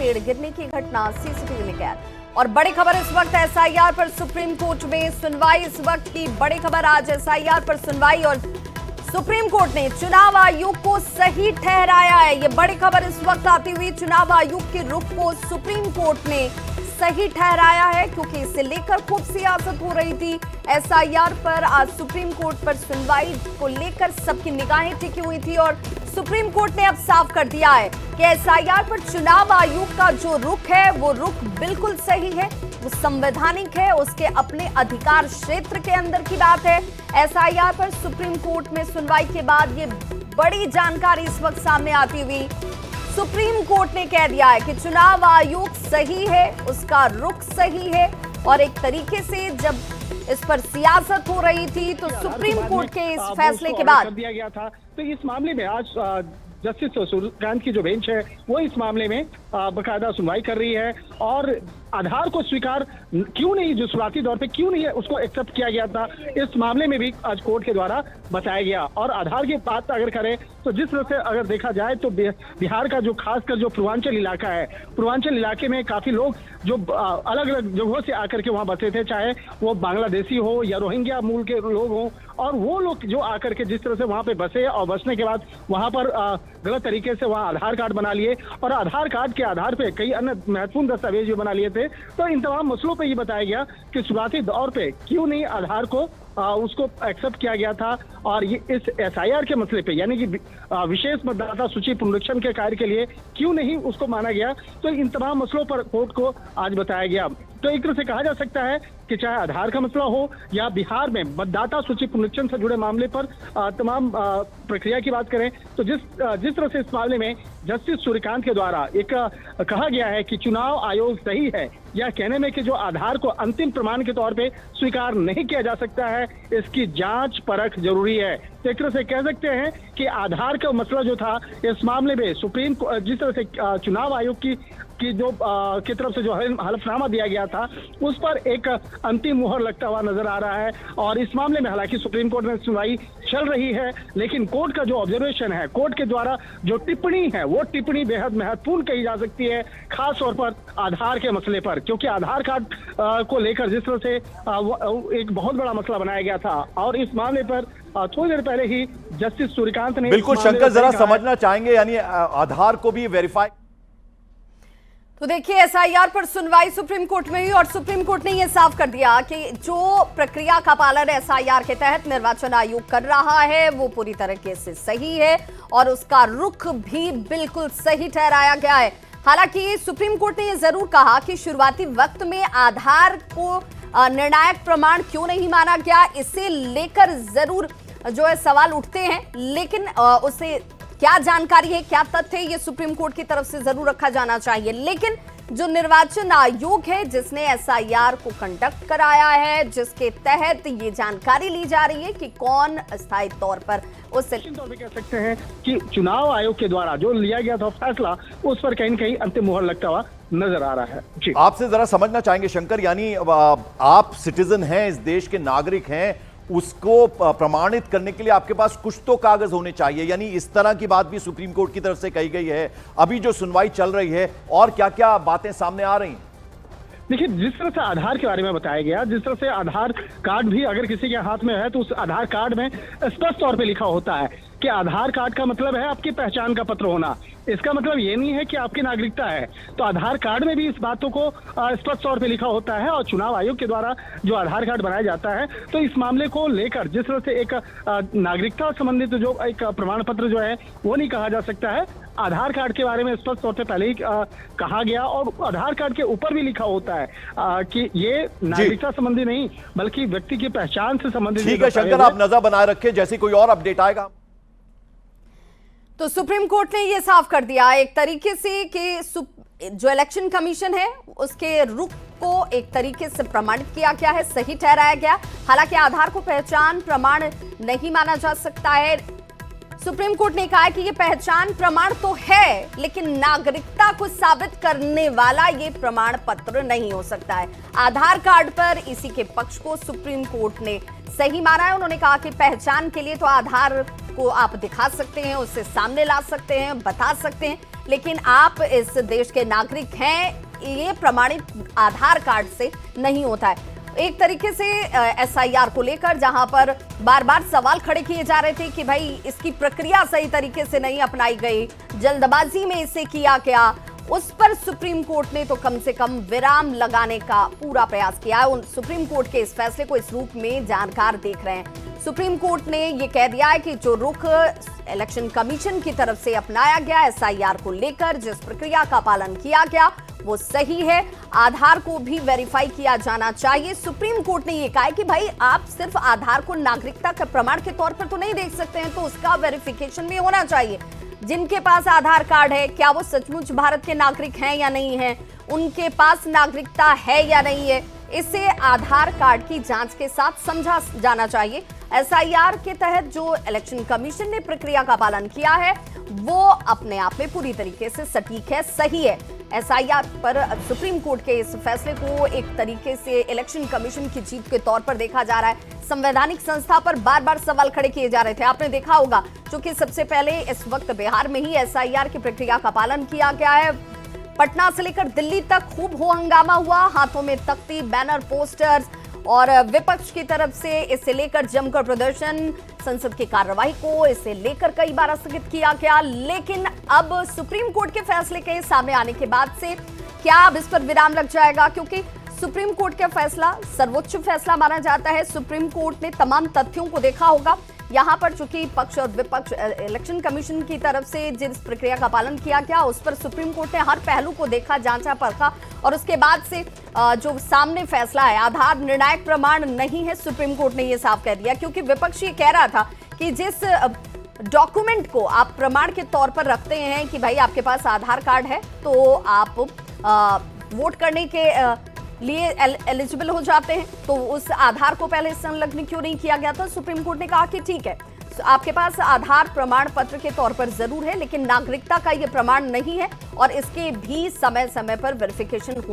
पेड़ गिरने की घटना सीसीटीवी में कैद। और बड़ी खबर इस वक्त एसआईआर पर सुप्रीम कोर्ट में सुनवाई। इस वक्त की बड़ी खबर, आज एसआईआर पर सुनवाई और सुप्रीम कोर्ट ने चुनाव आयोग को सही ठहराया है। ये बड़ी खबर इस वक्त आती हुई, चुनाव आयोग के रुख को सुप्रीम कोर्ट ने सही ठहराया है, क्योंकि इसे लेकर खूब सियासत हो रही थी। एसआईआर पर आज सुप्रीम कोर्ट पर सुनवाई को लेकर सबकी निगाहें टिकी हुई थी और सुप्रीम कोर्ट ने अब साफ कर दिया है कि एसआईआर पर चुनाव आयोग का जो रुख है वो रुख बिल्कुल सही है, वो संवैधानिक है, उसके अपने अधिकार क्षेत्र के अंदर की बात है। एसआईआर पर सुप्रीम कोर्ट में सुनवाई के बाद ये बड़ी जानकारी इस वक्त सामने आती हुई, सुप्रीम कोर्ट ने कह दिया है कि चुनाव आयोग सही है, उसका रुख सही है। और एक तरीके से जब इस पर सियासत हो रही थी तो सुप्रीम कोर्ट के इस फैसले के बाद दिया गया था, तो इस मामले में आज जस्टिस सूर्यकांत की जो बेंच है वो इस मामले में बकायदा सुनवाई कर रही है। और आधार को स्वीकार क्यों नहीं, जो शुरुआती दौर पे क्यों नहीं है उसको एक्सेप्ट किया गया था, इस मामले में भी आज कोर्ट के द्वारा बताया गया। और आधार की बात अगर करें तो जिस तरह से अगर देखा जाए तो बिहार का जो खासकर जो पूर्वांचल इलाका है, पूर्वांचल इलाके में काफी लोग जो अलग अलग जगहों से आकर के वहां बसे थे, चाहे वो बांग्लादेशी हो या रोहिंग्या मूल के लोग हों, और वो लोग जो आकर के जिस तरह से वहां पे बसे और बसने के बाद वहां पर गलत तरीके से वहां आधार कार्ड बना लिए और आधार कार्ड के आधार पे कई अन्य महत्वपूर्ण दस्तावेज भी बना लिए थे। तो इन तमाम मसलों पे ये बताया गया कि शुरुआती दौर पे क्यों नहीं आधार को उसको एक्सेप्ट किया गया था। और ये इस एसआईआर के मसले पे, यानी कि विशेष मतदाता सूची पुनरीक्षण के कार्य के लिए क्यों नहीं उसको माना गया, तो इन तमाम मसलों पर कोर्ट को आज बताया गया। तो एक तरह से कहा जा सकता है कि चाहे आधार का मसला हो या बिहार में मतदाता सूची पुनरीक्षण से जुड़े मामले पर तमाम प्रक्रिया की बात करें, तो जिस तरह से इस मामले में जस्टिस सूर्यकांत के द्वारा एक कहा गया है कि चुनाव आयोग सही है, या कहने में कि जो आधार को अंतिम प्रमाण के तौर पे स्वीकार नहीं किया जा सकता है, इसकी जांच परख जरूरी है। तो एक तरह से कह सकते हैं कि आधार का मसला जो था इस मामले में सुप्रीम, जिस तरह से चुनाव आयोग की जो की तरफ से जो हलफनामा दिया गया था उस पर एक अंतिम मुहर लगता हुआ नजर आ रहा है। और इस मामले में हालांकि सुप्रीम कोर्ट में सुनवाई चल रही है, लेकिन कोर्ट का जो ऑब्जर्वेशन है, कोर्ट के द्वारा जो टिप्पणी है, वो टिप्पणी बेहद महत्वपूर्ण कही जा सकती है, खास तौर पर आधार के मसले पर, क्योंकि आधार कार्ड को लेकर जिस तरह से एक बहुत बड़ा मसला बनाया गया था। और इस मामले पर थोड़ी देर पहले ही जस्टिस सूर्यकांत ने बिल्कुल शंकर जरा समझना चाहेंगे, यानी आधार को भी वेरीफाई। तो देखिए, एसआईआर पर सुनवाई सुप्रीम कोर्ट में हुई और सुप्रीम कोर्ट ने यह साफ कर दिया कि जो प्रक्रिया का पालन एसआईआर के तहत निर्वाचन आयोग कर रहा है वो पूरी तरीके से सही है और उसका रुख भी बिल्कुल सही ठहराया गया है। हालांकि सुप्रीम कोर्ट ने यह जरूर कहा कि शुरुआती वक्त में आधार को निर्णायक प्रमाण क्यों नहीं माना गया, इसे लेकर जरूर जो है सवाल उठते हैं, लेकिन उसे क्या जानकारी है, क्या तथ्य है, ये सुप्रीम कोर्ट की तरफ से जरूर रखा जाना चाहिए। लेकिन जो निर्वाचन आयोग है जिसने एसआईआर को कंडक्ट कराया है, जिसके तहत ये जानकारी ली जा रही है कि कौन अस्थायी तौर पर उससे तौर पे कह सकते हैं कि चुनाव आयोग के द्वारा जो लिया गया था फैसला, उस पर कहीं न कहीं अंतिम मुहर लगता हुआ नजर आ रहा है। जी, आपसे जरा समझना चाहेंगे शंकर, यानी आप सिटीजन हैं, इस देश के नागरिक हैं, उसको प्रमाणित करने के लिए आपके पास कुछ तो कागज होने चाहिए, यानी इस तरह की बात भी सुप्रीम कोर्ट की तरफ से कही गई है। अभी जो सुनवाई चल रही है और क्या क्या बातें सामने आ रही हैं? देखिए, जिस तरह से आधार के बारे में बताया गया, जिस तरह से आधार कार्ड भी अगर किसी के हाथ में है तो उस आधार कार्ड में स्पष्ट तौर पे लिखा होता है कि आधार कार्ड का मतलब है आपकी पहचान का पत्र होना, इसका मतलब ये नहीं है कि आपकी नागरिकता है। तो आधार कार्ड में भी इस बातों को स्पष्ट तौर पे लिखा होता है। और चुनाव आयोग के द्वारा जो आधार कार्ड बनाया जाता है, तो इस मामले को लेकर जिस तरह से एक नागरिकता संबंधित जो एक प्रमाण पत्र जो है वो नहीं कहा जा सकता है, आधार कार्ड के बारे में स्पष्ट तौर पे पहले ही कहा गया और आधार कार्ड के ऊपर भी लिखा होता है कि ये नागरिकता संबंधी नहीं बल्कि व्यक्ति की पहचान से संबंधित। ठीक है शंकर, आप नजर बनाए रखें, जैसे कोई और अपडेट आएगा। तो सुप्रीम कोर्ट ने यह साफ कर दिया एक तरीके से कि जो इलेक्शन कमीशन है उसके रुख को एक तरीके से प्रमाणित किया गया है, सही ठहराया गया। हालांकि आधार को पहचान प्रमाण नहीं माना जा सकता है। सुप्रीम कोर्ट ने कहा है कि ये पहचान प्रमाण तो है, लेकिन नागरिकता को साबित करने वाला ये प्रमाण पत्र नहीं हो सकता है। आधार कार्ड पर इसी के पक्ष को सुप्रीम कोर्ट ने सही माना है। उन्होंने कहा कि पहचान के लिए तो आधार को आप दिखा सकते हैं, उससे सामने ला सकते हैं, बता सकते हैं, लेकिन आप इस देश के नागरिक हैं, ये प्रमाणित आधार कार्ड से नहीं होता है। एक तरीके से एसआईआर को लेकर जहां पर बार बार सवाल खड़े किए जा रहे थे कि भाई इसकी प्रक्रिया सही तरीके से नहीं अपनाई गई, जल्दबाजी में इसे किया गया, उस पर सुप्रीम कोर्ट ने तो कम से कम विराम लगाने का पूरा प्रयास किया है। सुप्रीम कोर्ट के इस फैसले को इस रूप में जानकार देख रहे हैं। सुप्रीम कोर्ट ने यह कह दिया है कि जो रुख इलेक्शन कमीशन की तरफ से अपनाया गया एसआईआर को लेकर, जिस प्रक्रिया का पालन किया गया वो सही है, आधार को भी वेरीफाई किया जाना चाहिए। सुप्रीम कोर्ट ने यह कहा है कि भाई आप सिर्फ आधार को नागरिकता के प्रमाण के तौर पर तो नहीं देख सकते हैं, तो उसका वेरिफिकेशन भी होना चाहिए। जिनके पास आधार कार्ड है, क्या वो सचमुच भारत के नागरिक हैं या नहीं है, उनके पास नागरिकता है या नहीं है, इसे आधार कार्ड की जांच के साथ समझा जाना चाहिए। एसआईआर के तहत जो इलेक्शन कमीशन ने प्रक्रिया का पालन किया है वो अपने आप में पूरी तरीके से सटीक है, सही है। एसआईआर पर सुप्रीम कोर्ट के इस फैसले को एक तरीके से इलेक्शन कमीशन की जीत के तौर पर देखा जा रहा है। संवैधानिक संस्था पर बार बार सवाल खड़े किए जा रहे थे, आपने देखा होगा, क्योंकि सबसे पहले इस वक्त बिहार में ही एसआईआर की प्रक्रिया का पालन किया गया है। पटना से लेकर दिल्ली तक खूब हो हंगामा हुआ, हाथों में तख्ती, बैनर, पोस्टर्स और विपक्ष की तरफ से इसे लेकर जमकर प्रदर्शन, संसद की कार्यवाही को इसे लेकर कई बार स्थगित किया गया। लेकिन अब सुप्रीम कोर्ट के फैसले के सामने आने के बाद से क्या अब इस पर विराम लग जाएगा, क्योंकि सुप्रीम कोर्ट का फैसला सर्वोच्च फैसला माना जाता है। सुप्रीम कोर्ट ने तमाम तथ्यों को देखा होगा। यहाँ पर चूंकि पक्ष और विपक्ष इलेक्शन कमीशन की तरफ से जिस प्रक्रिया का पालन किया गया उस पर सुप्रीम कोर्ट ने हर पहलू को देखा, जांचा, परखा और उसके बाद से जो सामने फैसला है, आधार निर्णायक प्रमाण नहीं है, सुप्रीम कोर्ट ने यह साफ कह दिया। क्योंकि विपक्ष ये कह रहा था कि जिस डॉक्यूमेंट को आप प्रमाण के तौर पर रखते हैं कि भाई आपके पास आधार कार्ड है तो आप वोट करने के लिए एलिजिबल हो जाते हैं, तो उस आधार को पहले संलग्न क्यों नहीं किया गया था। सुप्रीम कोर्ट ने कहा कि ठीक है, आपके पास आधार प्रमाण पत्र के तौर पर जरूर है, लेकिन नागरिकता का ये प्रमाण नहीं है और इसके भी समय समय पर वेरिफिकेशन होना